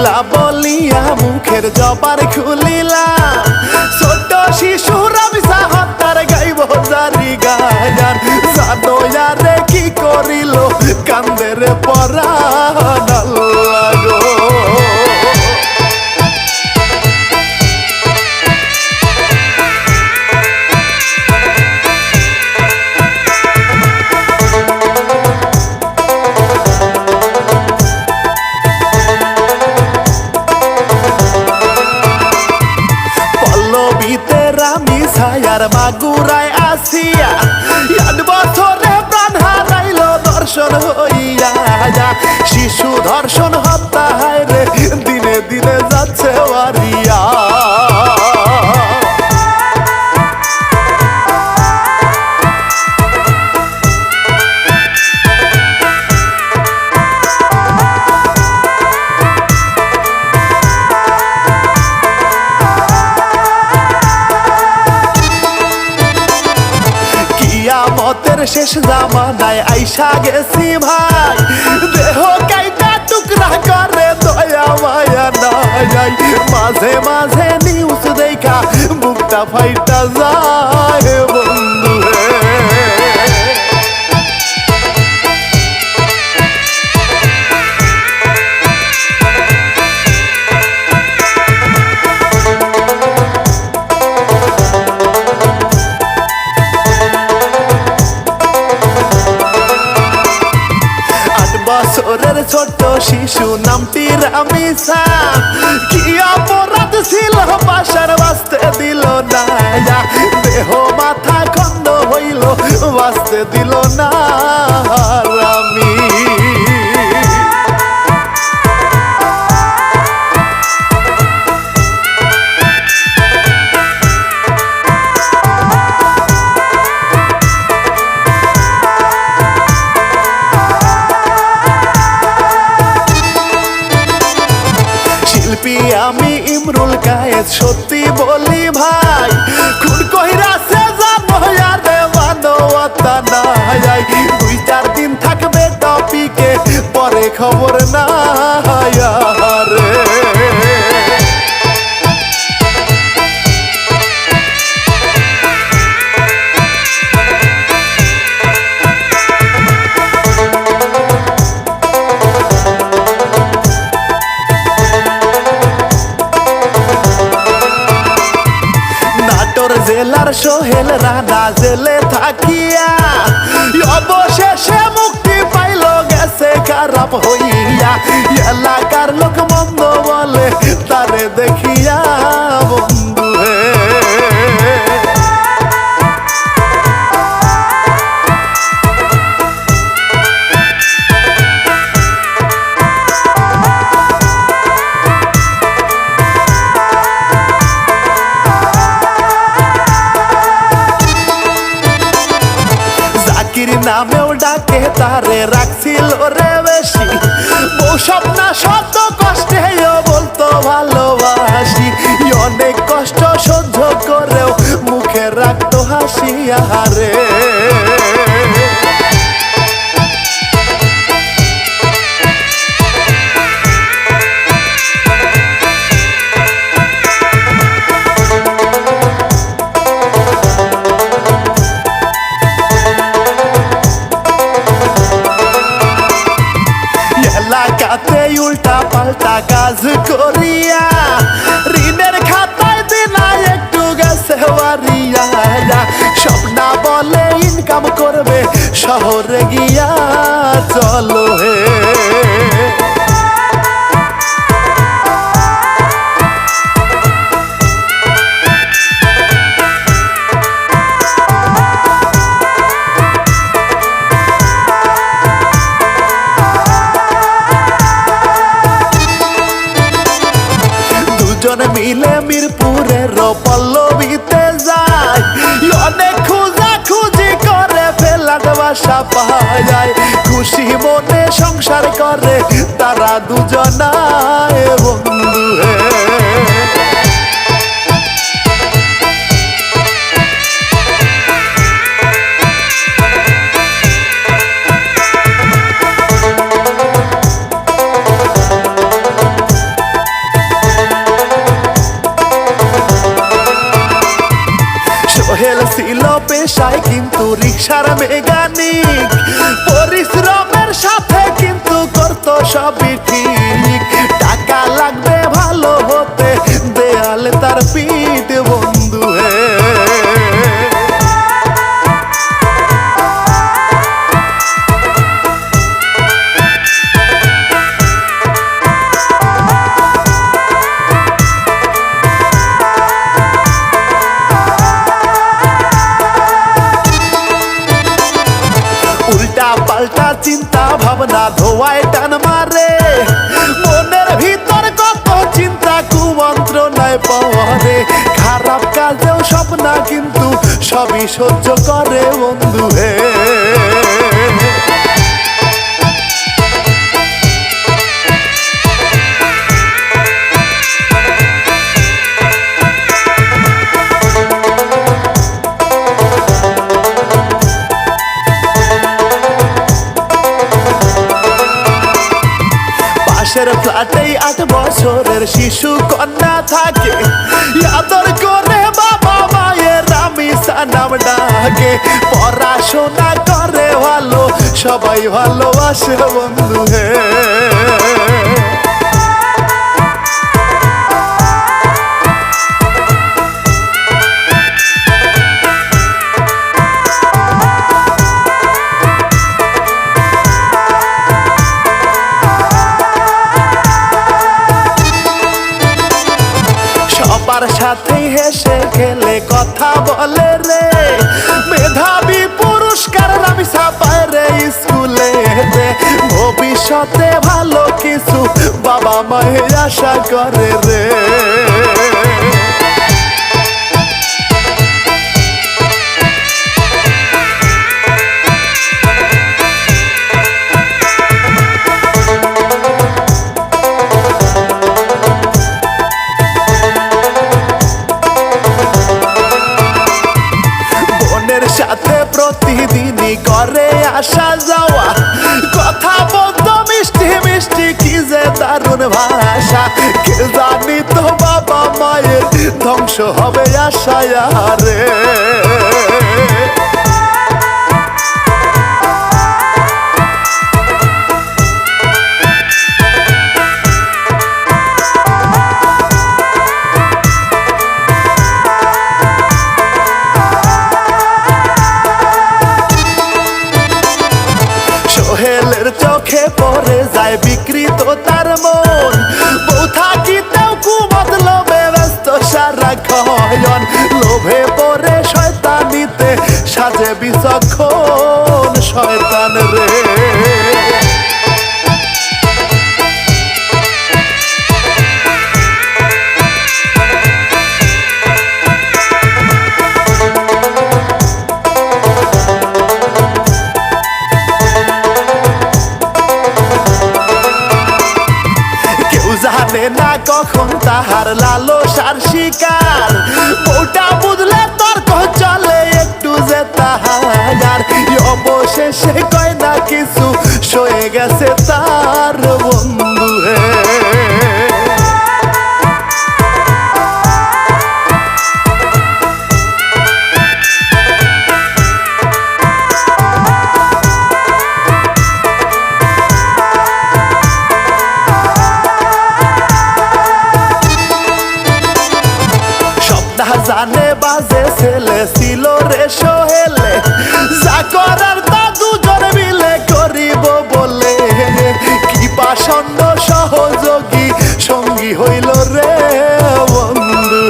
দিলা বলিয়া মুখের জবার খুলিলা ছোট শিশুর আবিসা হত্যার গাইব জারি গায়ান জানো ইয়ারে কি করিল কান্দের পরাণ আল্লাহ গো ছায়ার মাগুরায় আসিয়া ইয়াদ বছরে প্রাণ হারাইল দর্শন হইয়া শিশু ধর্ষণ হত্যা হায় রে দিনে দিনে যাচ্ছে ওয়ারিয়া মতের শেষ জামানায় আইসা গেছি ভাই দেহ কাইটা টুকরা করে দয়া মায়া নাই মাঝে মাঝে নিউজ দেখা বুকটা ফাইটা যায় বন্ধু বছরের ছোট শিশু নামটি রামিসা কি অপরাধ ছিল বাসার বাঁচতে দিল না দেহ মাথা খন্ড হইল বাঁচতে দিল না রামি আমি ইমরুল কায়েদ সত্যি বলি ভাই খুন কইরাছে জানো রে মানবতা নাই 2-4 দিন থাকবে টপিকে পরে খবর না রে জেলার সোহেল রানা জেলে থাকিয়া অবশেষে মুক্তি পাইল গেছে খারাপ হইয়া এলাকার লোক মন্দ বলে তারে দেখিয়া বন্ধু নামেও ডাকে তারে রাখছিল রে বেশি বউ স্বপ্না শত কষ্টে বলতো ভালোবাসি অনেক কষ্ট সহ্য করেও মুখে রাখতো হাসি আহারে এলাকাতে উল্টা পাল্টা কাজ করিয়া ঋণের খাতায় দিনা একটু গেছে বাড়িয়া স্বপ্না বলে ইনকাম করবে শহরে গিয়া চলো হে মিলে মিরপুরের পল্লবীতে যায় অনেক খুঁজা খুঁজি করে ফেলার বাসা পায় খুশি মনে সংসার করে তারা দুজনায় বন্ধু রিক্সার মেকানিক পরিশ্রমের সাথে কিন্তু করতো সবই ঠিক টাকা লাগবে ভালো হতে দেয়ালে তার পিঠ বন্ধু হে উল্টা পাল্টা চিন্তা ভাবনা ধোয়ায় টান মারে মনের ভিতর কত চিন্তা কুমন্ত্রণায় পড়ে খারাপ কাজেও স্বপ্ন কিন্তু সবই সহ্য করে বন্ধু হে পাশের ফ্ল্যাটেই 8 বছরের শিশু কন্যা থাকে আদর করে বাবা মায়ের রামিসা নাম ডাকে পড়াশোনা করে ভালো সবাই ভালোবাসে বন্ধু হে সবার সাথে হেসে খেলে কথা বলে রে মেধাবী পুরস্কার রামিসা পায় রে স্কুলে ভবিষ্যতে ভালো কিছু বাবা মায়ে আশা করে রে সাথে প্রতিদিনই করে আসা যাওয়া কথা বলতো মিষ্টি মিষ্টি কি যে দারুণ ভাষা কে জানি তো বাবা মায়ের ধ্বংস হবে আশায় রে সোহেলের চোখে পড়ে যায় বিকৃত তার মন বউ থাকিতেও কুমতলবে ব্যস্ত সারাক্ষণ লোভে পড়ে শয়তানিতে সাজে বিচক্ষণ শয়তান রে জানে না কখন তাহার লালসার শিকার বউটা বুঝলে তর্ক চলে একটু যে তাহার অবশেষে কয় না কিছু সয়ে গেছে তার বন্ধু হে জানে বাজে ছেলে ছিল রে সোহেলে যা করার তা দুজন মিলে করিব বলে কি পাষণ্ড সহযোগী সঙ্গী হইল রে বন্ধু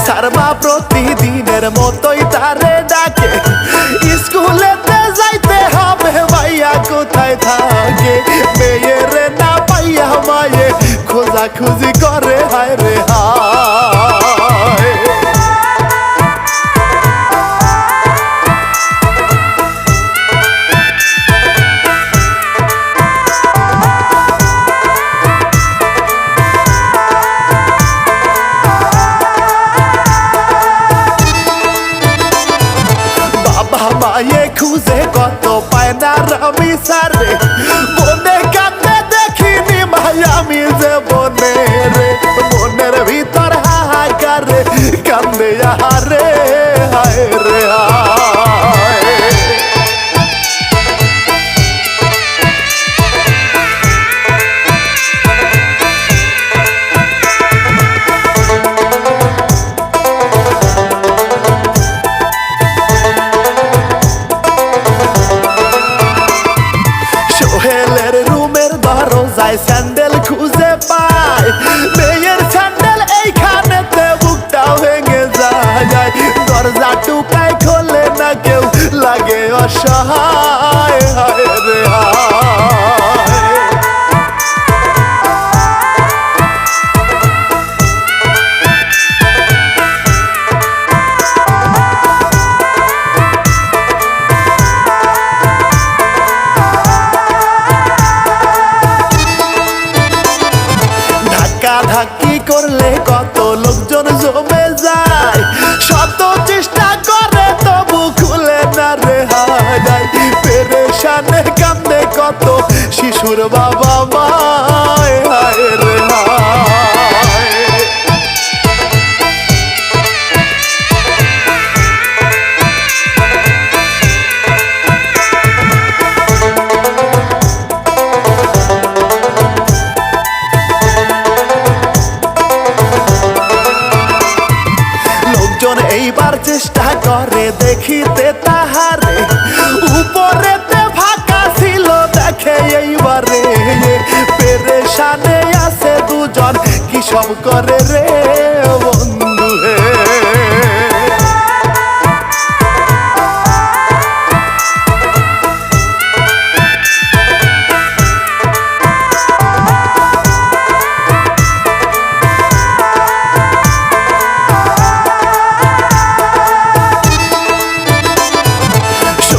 শর্মা প্রতিদিনের মতোই তারে ডাকে স্কুলেতে যাইতে হবে ভাইয়া কোথায় থাকে মেয়ের না পাইয়া মায়ে খোঁজাখুঁজি করে হায় রে হায় রামি সারে বনে কান্দে দেখিনি ভাই আমি যে বনে রে মনের ভিতর হাহাকারে কান্দে আহারে হায় রে হায় সোহেলের রুমের দরজায় স্যান্ডেল খুঁজে পায় মেয়ের স্যান্ডেল এইখানেতে বুকটা ভেঙে যায় দরজা টুকায় খোলে না কেউ লাগে অসহায় হায় রে হায় ধাক্কি করলে কত লোকজন জমে যায় শত চেষ্টা করে তবু খুলে না রে হায় পেরেশানে কান্দে কত শিশুর বাবা মায় হায় রে হায় এইবার চেষ্টা করে দেখিতে তাহারে উপরেতে ফাঁকা ছিল দেখে এইবারে পেরেশানে আছে দুজন কি সব করে রে বন্ধু হে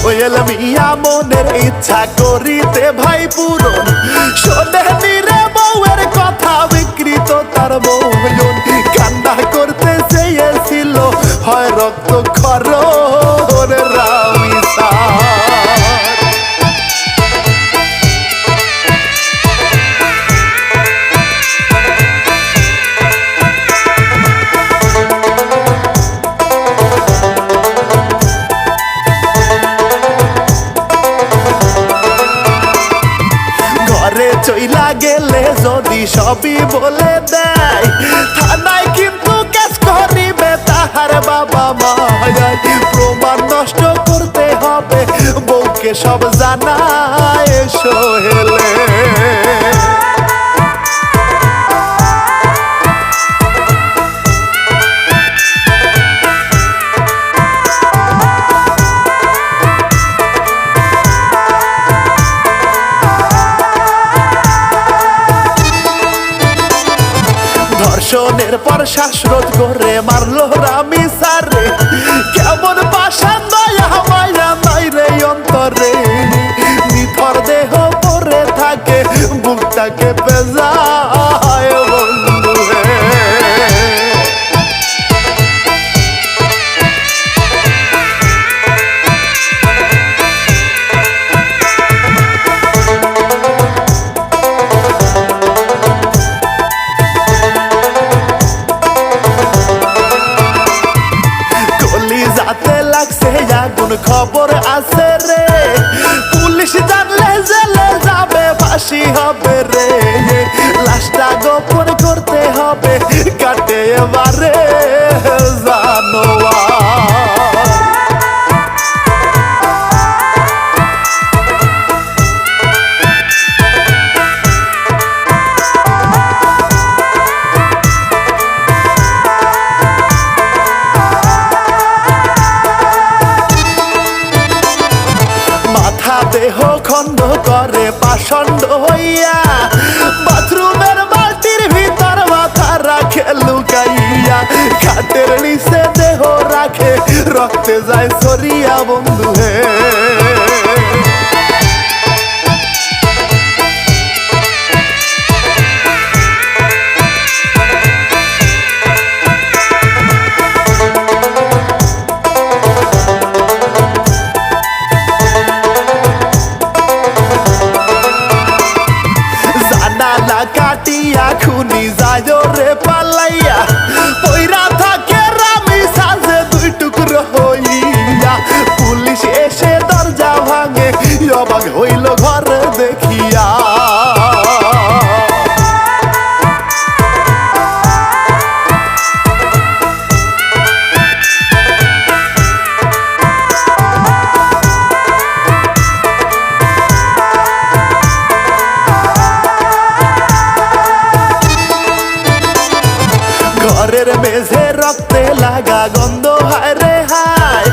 সোহেল মিয়া মনের ইচ্ছা করিতে ভাই পূরণ শোনেনি রে বউয়ের কথা বিকৃত তার মন কান্না করতে চেয়েছিল হয় রক্ত খরণ রামি চইলা গেলে যদি সবই বলে দেয় থানায় কিন্তু কেস করিবে তাহার বাবা মায় প্রমাণ নষ্ট করতে হবে বউকে সব জানায় সোহেলে ধর্ষণের পর শ্বাসরোধ করে মারলো রামি সারে কেমন পাষাণ দয়া মায়া নাই রে অন্তরে নিথর দেহ পরে থাকে বুকটাকে পেজায় বন্ধু হে আগুন খবর আছে রে পুলিশ জানলে জেলে যাবে ফাঁসি হবে রে লাশটা গোপন করতে হবে কাটে এবারে জানোয়ার দেহ খন্ড করে পাষণ্ড হইয়া বাথরুমের বালতির ভিতর মাথা রাখে লুকাইয়া খাটের নিচে দেহ রাখে রক্তে যায় সরিয়া বন্ধু হে মেঝে রক্তে লাগা গন্ধ হায় রে হায়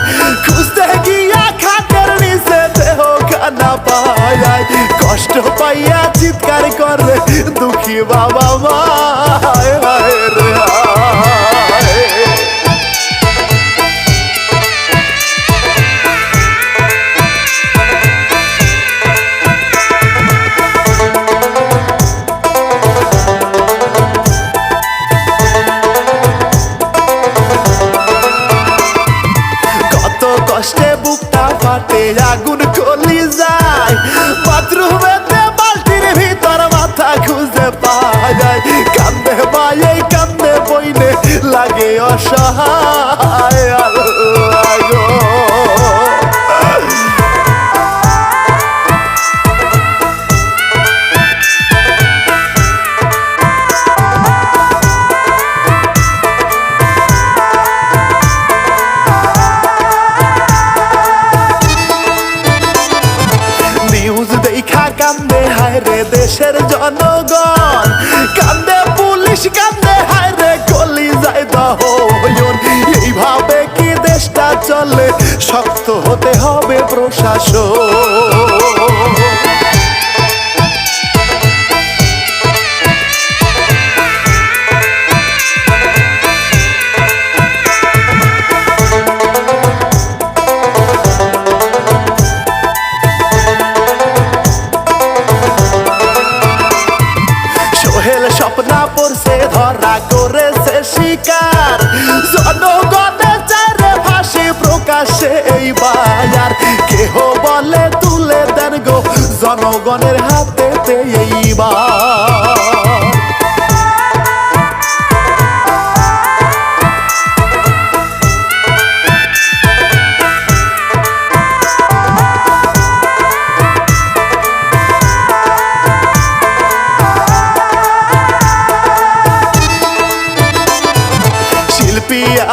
খুঁজতে গিয়া খাটের নিচে দেহ খানা পায় কষ্ট পাইয়া চিৎকার করে দুঃখী বাবা মা হায় হায় রে হায় কষ্টে বুকটা ফাটে আগুন কলি যায় বাথরুমেতে বালতির ভিতর মাথা খুঁজে পাওয়া যায় কান্দে মায়ে কান্দে বইনে লাগে অসহায় আল্লাহ গো কান্দে হায় রে দেশের জনগণ কান্দে পুলিশ কান্দে হায় রে গলি যায় দহন এইভাবে কি দেশটা চলে শক্ত হতে হবে প্রশাসন স্বপ্না পড়ছে ধরা করেছে শিকার জনগণের চারে ফাঁসি প্রকাশে এই বায়ার কেহ বলে তুলে দেন গো জনগণের হাতে এইবার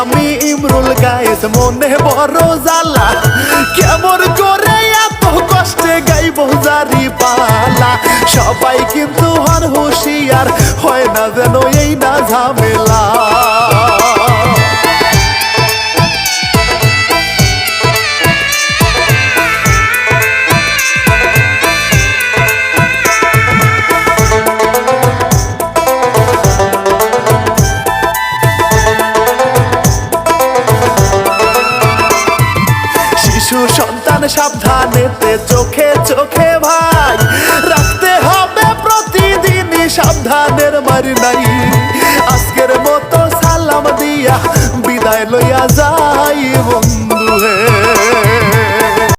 আমি ইমরুল গায়েস মনে বড় জ্বালা কেমন করে এত কষ্টে গাইব জারি পালা সবাই কিন্তু হর হুঁশিয়ার হয় না যেন এই না ঝামেলা সন্তান সাবধানেতে চোখে চোখে ভাই রাখতে হবে প্রতিদিনই সাবধানের মারি নাই আজকের মতো সালাম দিয়া বিদায় লইয়া যাই বন্ধু।